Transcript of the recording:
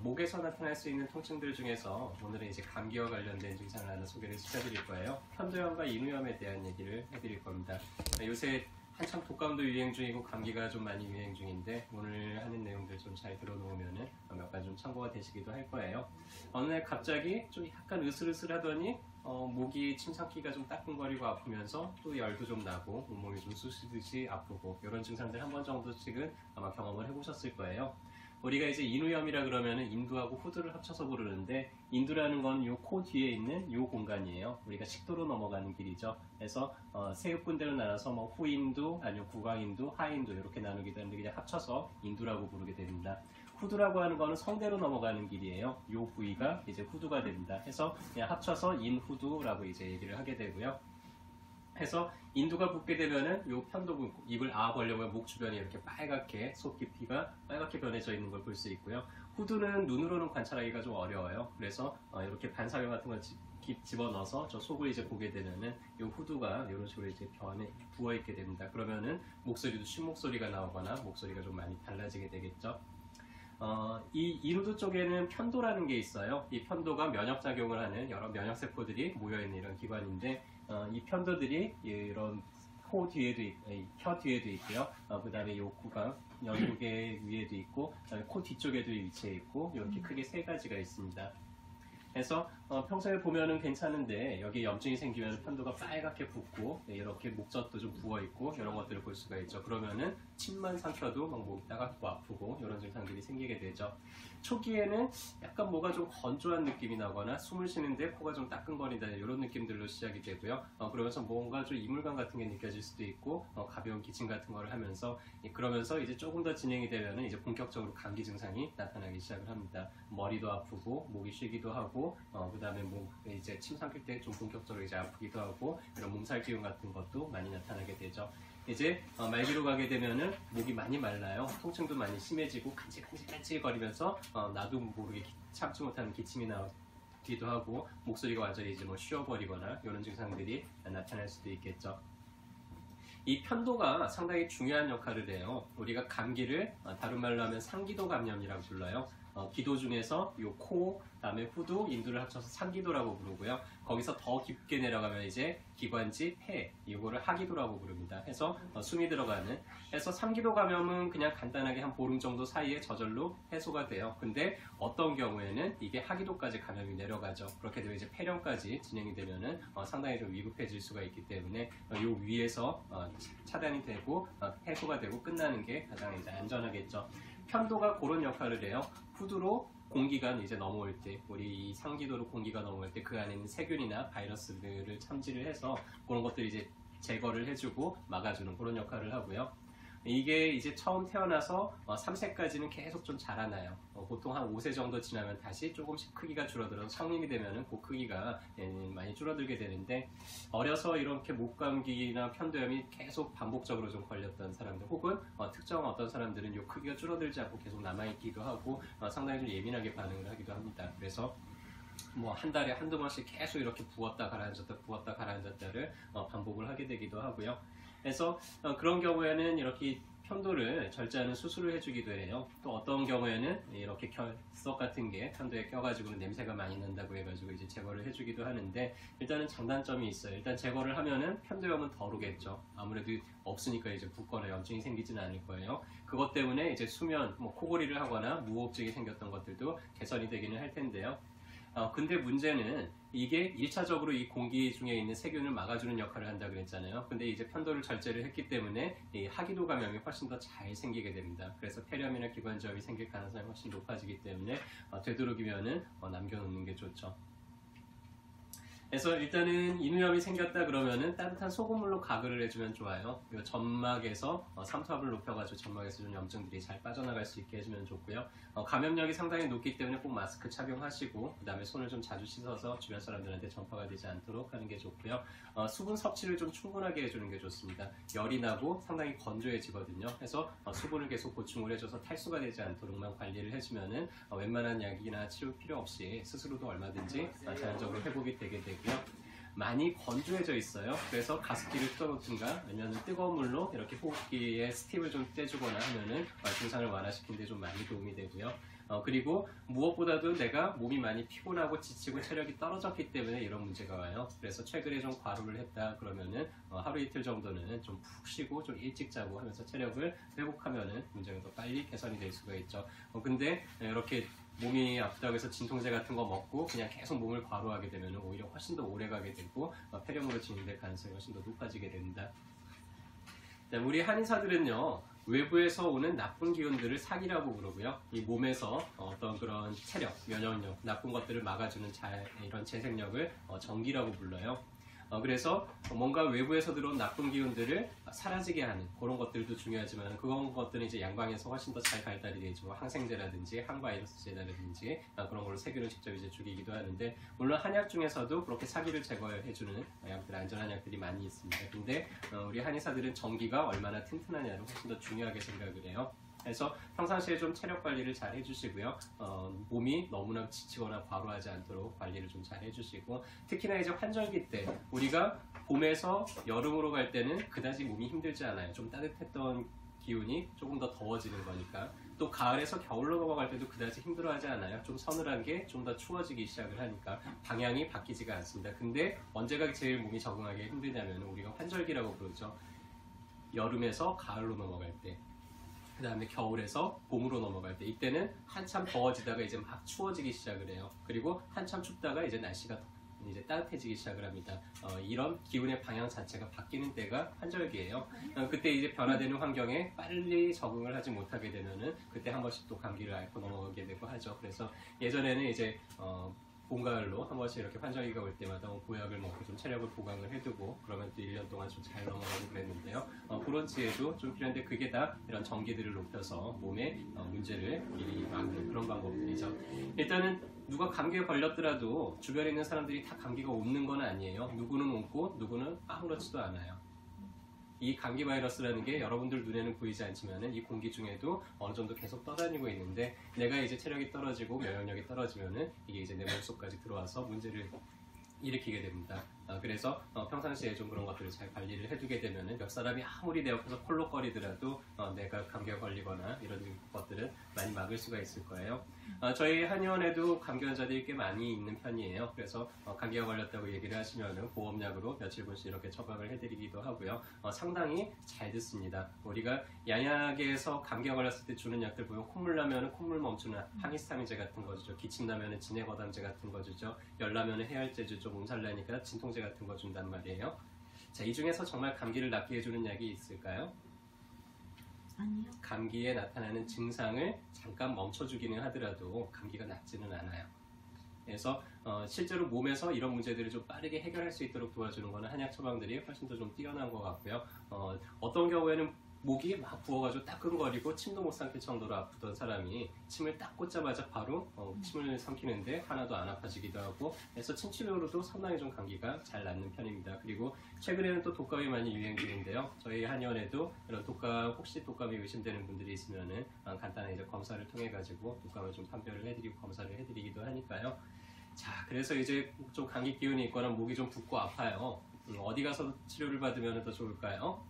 목에서 나타날 수 있는 통증들 중에서 오늘은 이제 감기와 관련된 증상을 하나 소개를 시켜드릴 거예요. 편도염과 인후염에 대한 얘기를 해드릴 겁니다. 요새 한참 독감도 유행 중이고 감기가 좀 많이 유행 중인데 오늘 하는 내용들 좀 잘 들어놓으면은 몇 가지 좀 참고가 되시기도 할 거예요. 어느 날 갑자기 좀 약간 으슬으슬하더니 목이 침 참기가 좀 따끔거리고 아프면서 또 열도 좀 나고 온몸이 좀 쑤시듯이 아프고 이런 증상들 한 번 정도씩은 아마 경험을 해보셨을 거예요. 우리가 이제 인후염이라 그러면은 인두하고 후두를 합쳐서 부르는데, 인두라는 건 요 코 뒤에 있는 요 공간이에요. 우리가 식도로 넘어가는 길이죠. 그래서 세 군데로 나눠서 뭐 후인두, 아니면 구강인두, 하인두 이렇게 나누기도 하는데 그냥 합쳐서 인두라고 부르게 됩니다. 후두라고 하는 거는 성대로 넘어가는 길이에요. 요 부위가 이제 후두가 됩니다. 해서 그냥 합쳐서 인후두라고 이제 얘기를 하게 되고요. 해서 인두가 붓게 되면은 요 편도 입을 벌려고 목 주변이 이렇게 빨갛게 속 깊이가 빨갛게 변해져 있는 걸 볼 수 있고요. 후두는 눈으로는 관찰하기가 좀 어려워요. 그래서 이렇게 반사경 같은 걸 집어넣어서 저 속을 이제 보게 되면은 요 후두가 이런 식으로 이제 변에 부어 있게 됩니다. 그러면은 목소리도 쉰목소리가 나오거나 목소리가 좀 많이 달라지게 되겠죠. 이 인후두 쪽에는 편도라는 게 있어요. 이 편도가 면역작용을 하는 여러 면역세포들이 모여있는 이런 기관인데, 이 편도들이 이런 코 뒤에도 혀 뒤에도 있고요. 그 다음에 이 구강, 연구개 위에도 있고, 코 뒤쪽에도 위치해 있고, 이렇게 크게 세 가지가 있습니다. 그래서 평소에 보면은 괜찮은데 여기 염증이 생기면 편도가 빨갛게 붓고 이렇게 목젖도 좀 부어 있고 이런 것들을 볼 수가 있죠. 그러면은 침만 삼켜도 막 목이 따갑고 아프고 이런 증상들이 생기게 되죠. 초기에는 약간 뭐가 좀 건조한 느낌이 나거나 숨을 쉬는데 코가 좀 따끔거린다 이런 느낌들로 시작이 되고요. 그러면서 뭔가 좀 이물감 같은 게 느껴질 수도 있고 가벼운 기침 같은 거를 하면서 그러면서 이제 조금 더 진행이 되면은 이제 본격적으로 감기 증상이 나타나기 시작을 합니다. 머리도 아프고 목이 쉬기도 하고 그 다음에 뭐 이제 침 삼킬 때 좀 본격적으로 이제 아프기도 하고 이런 몸살 기운 같은 것도 많이 나타나게 되죠. 이제 말기로 가게 되면은 목이 많이 말라요. 통증도 많이 심해지고 간질간질거리면서 나도 모르게 참지 못하는 기침이 나기도 하고 목소리가 완전히 이제 뭐 쉬어버리거나 이런 증상들이 나타날 수도 있겠죠. 이 편도가 상당히 중요한 역할을 해요. 우리가 감기를 다른 말로 하면 상기도 감염이라고 불러요. 기도 중에서 요 코, 다음에 후두, 인두를 합쳐서 상기도라고 부르고요. 거기서 더 깊게 내려가면 이제 기관지, 폐, 이거를 하기도라고 부릅니다. 해서 숨이 들어가는. 해서 상기도 감염은 그냥 간단하게 한 보름 정도 사이에 저절로 해소가 돼요. 근데 어떤 경우에는 이게 하기도까지 감염이 내려가죠. 그렇게 되면 이제 폐렴까지 진행이 되면은 상당히 좀 위급해질 수가 있기 때문에 요 위에서 차단이 되고 해소가 되고 끝나는 게 가장 이제 안전하겠죠. 편도가 그런 역할을 해요. 후두로 공기가 이제 넘어올 때, 우리 이 상기도로 공기가 넘어올 때 그 안에 있는 세균이나 바이러스들을 참지를 해서 그런 것들을 이제 제거를 해주고 막아주는 그런 역할을 하고요. 이게 이제 처음 태어나서 3세까지는 계속 좀 자라나요. 보통 한 5세 정도 지나면 다시 조금씩 크기가 줄어들어서 성인이 되면은 그 크기가 많이 줄어들게 되는데, 어려서 이렇게 목감기나 편도염이 계속 반복적으로 좀 걸렸던 사람들, 혹은 특정 어떤 사람들은 이 크기가 줄어들지 않고 계속 남아있기도 하고 상당히 좀 예민하게 반응을 하기도 합니다. 그래서 뭐 한 달에 한두 번씩 계속 이렇게 부었다 가라앉았다 부었다 가라앉았다를 반복을 하게 되기도 하고요. 그래서 그런 경우에는 이렇게 편도를 절제하는 수술을 해주기도 해요. 또 어떤 경우에는 이렇게 결석 같은 게 편도에 껴가지고 냄새가 많이 난다고 해가지고 이제 제거를 해주기도 하는데, 일단은 장단점이 있어요. 일단 제거를 하면은 편도염은 덜 오겠죠. 아무래도 없으니까 이제 붓거나 염증이 생기지는 않을 거예요. 그것 때문에 이제 수면, 뭐 코골이를 하거나 무호흡증이 생겼던 것들도 개선이 되기는 할 텐데요. 근데 문제는 이게 1차적으로 이 공기 중에 있는 세균을 막아주는 역할을 한다 그랬잖아요. 근데 이제 편도를 절제를 했기 때문에 이 하기도 감염이 훨씬 더 잘 생기게 됩니다. 그래서 폐렴이나 기관지염이 생길 가능성이 훨씬 높아지기 때문에 되도록이면은 남겨놓는 게 좋죠. 그래서 일단은 인후염이 생겼다 그러면은 따뜻한 소금물로 가글을 해주면 좋아요. 그리고 점막에서 삼투압을 높여가지고 점막에서 좀 염증들이 잘 빠져나갈 수 있게 해주면 좋고요. 감염력이 상당히 높기 때문에 꼭 마스크 착용하시고, 그 다음에 손을 좀 자주 씻어서 주변 사람들한테 전파가 되지 않도록 하는 게 좋고요. 수분 섭취를 좀 충분하게 해주는 게 좋습니다. 열이 나고 상당히 건조해지거든요. 그래서 수분을 계속 보충을 해줘서 탈수가 되지 않도록만 관리를 해주면은 웬만한 약이나 치료 필요 없이 스스로도 얼마든지 자연적으로 회복이 되게 되고요. 많이 건조해져 있어요. 그래서 가습기를 틀어놓든가 아니면 뜨거운 물로 이렇게 호흡기에 스팀을 좀 떼주거나 하면은 증상을 완화시키는 데 좀 많이 도움이 되고요. 그리고 무엇보다도 내가 몸이 많이 피곤하고 지치고 체력이 떨어졌기 때문에 이런 문제가 와요. 그래서 최근에 좀 과로를 했다 그러면은 하루 이틀 정도는 좀 푹 쉬고 좀 일찍 자고 하면서 체력을 회복하면은 문제가 더 빨리 개선이 될 수가 있죠. 근데 이렇게 몸이 아프다고 해서 진통제 같은 거 먹고 그냥 계속 몸을 과로하게 되면 오히려 훨씬 더 오래 가게 되고 폐렴으로 진행될 가능성이 훨씬 더 높아지게 됩니다. 우리 한의사들은요, 외부에서 오는 나쁜 기운들을 사기라고 부르고요. 이 몸에서 어떤 그런 체력, 면역력, 나쁜 것들을 막아주는 이런 재생력을 정기라고 불러요. 그래서 뭔가 외부에서 들어온 나쁜 기운들을 사라지게 하는 그런 것들도 중요하지만 그런 것들은 이제 양방에서 훨씬 더 잘 발달이 되죠. 항생제라든지 항바이러스제라든지 그런 걸로 세균을 직접 이제 죽이기도 하는데, 물론 한약 중에서도 그렇게 사기를 제거해주는 약들, 안전한 약들이 많이 있습니다. 근데 우리 한의사들은 정기가 얼마나 튼튼하냐를 훨씬 더 중요하게 생각을 해요. 그래서 평상시에 좀 체력 관리를 잘 해주시고요. 몸이 너무나 지치거나 과로하지 않도록 관리를 좀 잘 해주시고, 특히나 이제 환절기 때 우리가 봄에서 여름으로 갈 때는 그다지 몸이 힘들지 않아요. 좀 따뜻했던 기운이 조금 더 더워지는 거니까. 또 가을에서 겨울로 넘어갈 때도 그다지 힘들어하지 않아요. 좀 서늘한 게 좀 더 추워지기 시작을 하니까 방향이 바뀌지가 않습니다. 근데 언제가 제일 몸이 적응하기 힘들냐면 우리가 환절기라고 부르죠. 여름에서 가을로 넘어갈 때, 그 다음에 겨울에서 봄으로 넘어갈 때, 이때는 한참 더워지다가 이제 막 추워지기 시작을 해요. 그리고 한참 춥다가 이제 날씨가 이제 따뜻해지기 시작을 합니다. 이런 기운의 방향 자체가 바뀌는 때가 환절기예요. 그때 이제 변화되는 환경에 빨리 적응을 하지 못하게 되면은 그때 한 번씩 또 감기를 앓고 넘어가게 되고 하죠. 그래서 예전에는 이제 봄, 가을로 한 번씩 이렇게 환절기가 올 때마다 보약을 먹고 좀 체력을 보강을 해두고 그러면 또 1년 동안 좀 잘 넘어가고 그랬는데요. 그런 지혜도 좀 필요한데 그게 다 이런 정기들을 높여서 몸의 문제를 미리 막는 그런 방법들이죠. 일단은 누가 감기에 걸렸더라도 주변에 있는 사람들이 다 감기가 옮는 건 아니에요. 누구는 옮고 누구는 아무렇지도 않아요. 이 감기 바이러스라는 게 여러분들 눈에는 보이지 않지만 이 공기 중에도 어느 정도 계속 떠다니고 있는데, 내가 이제 체력이 떨어지고 면역력이 떨어지면은 이게 이제 내 몸속까지 들어와서 문제를 일으키게 됩니다. 그래서 평상시에 좀 그런 것들을 잘 관리를 해두게 되면은 옆 사람이 아무리 내 옆에서 콜록거리더라도 내가 감기에 걸리거나 이런 것들은 많이 막을 수가 있을 거예요. 저희 한의원에도 감기 환자들이 꽤 많이 있는 편이에요. 그래서 감기가 걸렸다고 얘기를 하시면은 보험약으로 며칠분씩 이렇게 처방을 해드리기도 하고요. 상당히 잘 듣습니다. 우리가 양약에서 감기가 걸렸을 때 주는 약들 보면 콧물 나면은 콧물 멈추는 항히스타민제 같은 거 주죠. 기침 나면은 진해거담제 같은 거 주죠. 열 나면은 해열제 주죠. 몸살 나니까 진통제 같은 거 준단 말이에요. 자, 이 중에서 정말 감기를 낫게 해주는 약이 있을까요? 아니요. 감기에 나타나는 증상을 잠깐 멈춰주기는 하더라도 감기가 낫지는 않아요. 그래서 실제로 몸에서 이런 문제들을 좀 빠르게 해결할 수 있도록 도와주는 것은 한약 처방들이 훨씬 더 좀 뛰어난 것 같고요. 어떤 경우에는 목이 막 부어가지고 따끔거리고 침도 못 삼킬 정도로 아프던 사람이 침을 딱 꽂자마자 바로 침을 삼키는데 하나도 안 아파지기도 하고, 그래서 침치료로도 상당히 좀 감기가 잘 낫는 편입니다. 그리고 최근에는 또 독감이 많이 유행 중인데요. 저희 한의원에도 이런 혹시 독감이 의심되는 분들이 있으면은 간단한 이제 검사를 통해 가지고 독감을 좀 판별을 해드리고 검사를 해드리기도 하니까요. 자, 그래서 이제 좀 감기 기운이 있거나 목이 좀 붓고 아파요. 어디 가서 치료를 받으면 더 좋을까요?